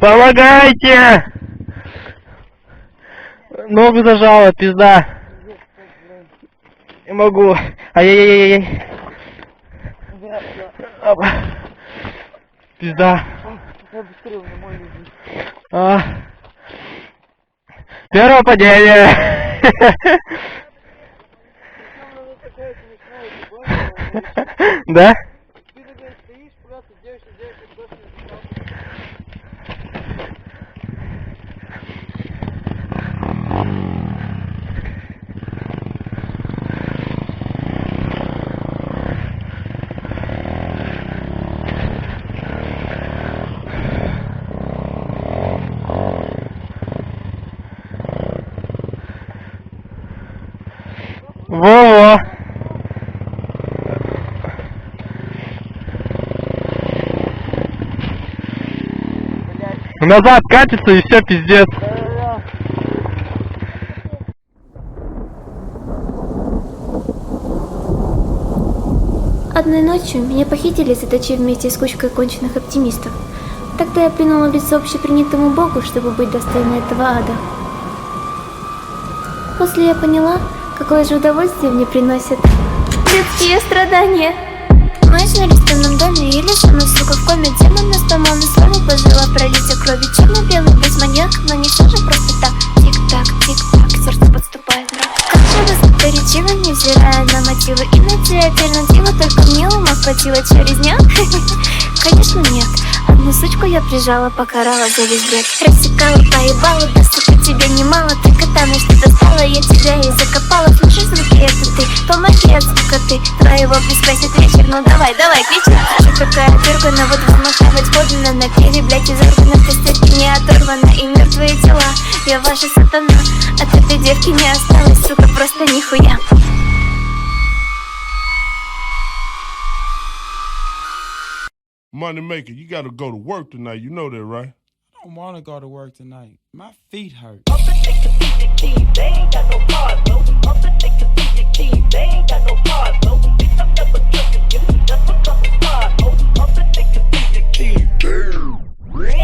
Помогайте! Ногу зажала, пизда. Не могу. Ай-яй-яй-яй. Пизда. Первое падение. Да? Во-во. Назад катится и все, пиздец. Одной ночью меня похитили, заточив вместе с кучкой конченых оптимистов. Тогда я приняла лицо общепринятому богу, чтобы быть достойной этого ада. После я поняла, какое же удовольствие мне приносят детские страдания. В журналистном доме или со мной, сука, в коме. Демон нас поймал на слове, позвала пролитие крови. Черно-белый, без маньяк, но не все же просто так. Тик-так, тик-так, сердце подступает мрак. Как же высокоречиво, невзирая на мотивы. И найти альтернативу только мне ума хватило через дня. Конечно нет, одну сучку я прижала, покарала за весь бред. Рассекала, поебала, да сука тебе немало. Ты катаной, что достала, я тебя и закопала. Слышишь звуки, это ты, помоги от звука ты. Твоего прискрасит вечер, ну давай, кричи. Что какая дергана, вот взмахивать подано. На певе, блядь, из органов костяки не оторвано. И мертвые тела, я ваша сатана. От этой девки не осталось, сука, просто нихуя. Money maker, you gotta go to work tonight. You know that, right? I don't wanna go to work tonight. My feet hurt. They ain't got no heart, no. They ain't got no heart, no. Bitch, I'm never trusting you. That's what comes with heart, no.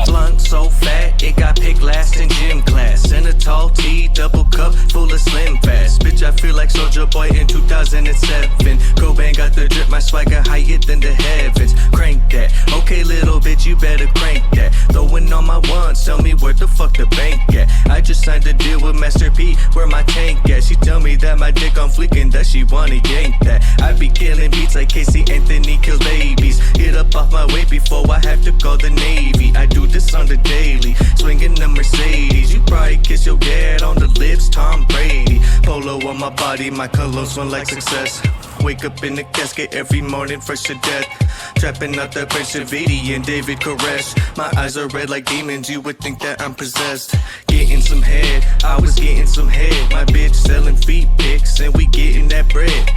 Blunt so fat, it got picked last in gym class. In a tall tea, double cup, full of Slim Fast. Bitch, I feel like Soulja Boy in 2007. Cobain got the drip, my swagger higher than the heavens. Crank that, okay little bitch, you better crank that. Throwing all my ones, tell me where the fuck the bank at. I just signed a deal with Master P, where my tank at. She tell me that my dick on fleek and that she wanna yank that. I be killing beats like Casey Anthony kills babies. Hit up off my way before I have to call the Navy. I do this on the daily, swinging a Mercedes. You probably kiss your dad on the lips, Tom Brady. Polo on my body, my cologne smell like success. Wake up in the casket every morning, fresh to death. Trapping out the Prince Shavidi and David Koresh. My eyes are red like demons, you would think that I'm possessed. Getting some head, I was getting some head. My bitch selling feet pics and we getting that bread.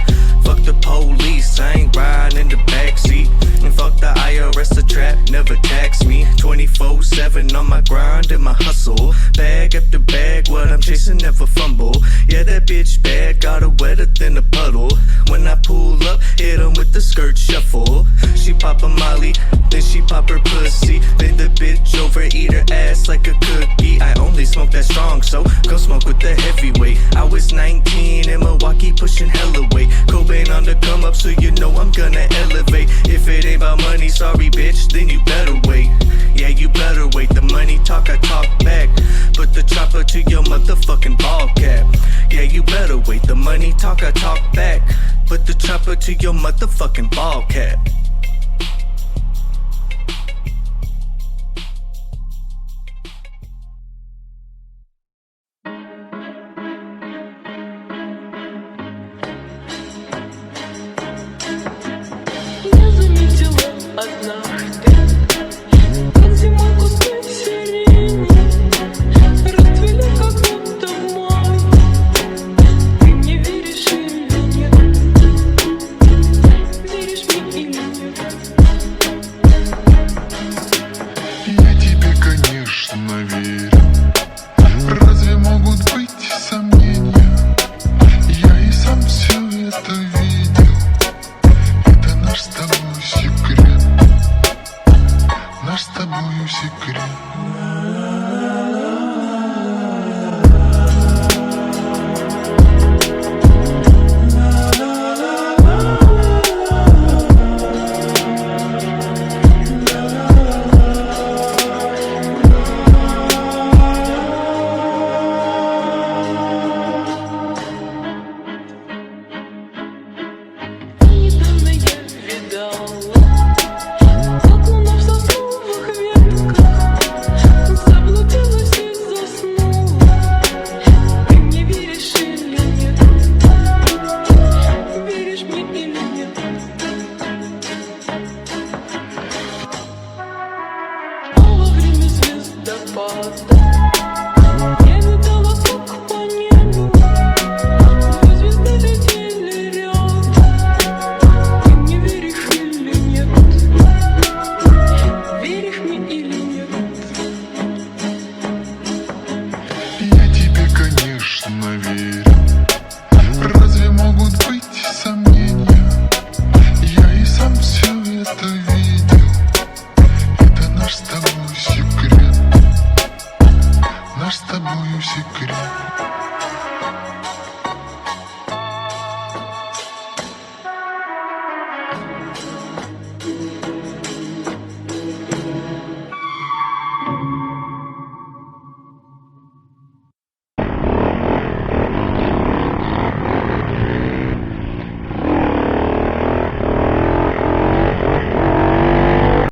Fuck the police, I ain't riding in the backseat. And fuck the IRS, the trap never tax me. 24/7 on my grind and my hustle. Bag after bag, what I'm chasing never fumble. Yeah, that bitch bad, got her wetter than a puddle. When I pull up, hit 'em with the skirt shuffle. She pop a molly, then she pop her pussy. Then the bitch over, eat her ass like a cookie. I only smoke that strong, so go smoke with the heavyweight. I was 19 in Milwaukee, pushing hella weight. Cobain on the come up, so you know I'm gonna elevate. If it ain't about money, sorry bitch, then you better wait. Yeah, you better wait. The money talk, I talk back. Put the chopper to your motherfucking ball cap. Yeah, you better wait. The money talk, I talk back. Put the chopper to your motherfucking ball cap. Одна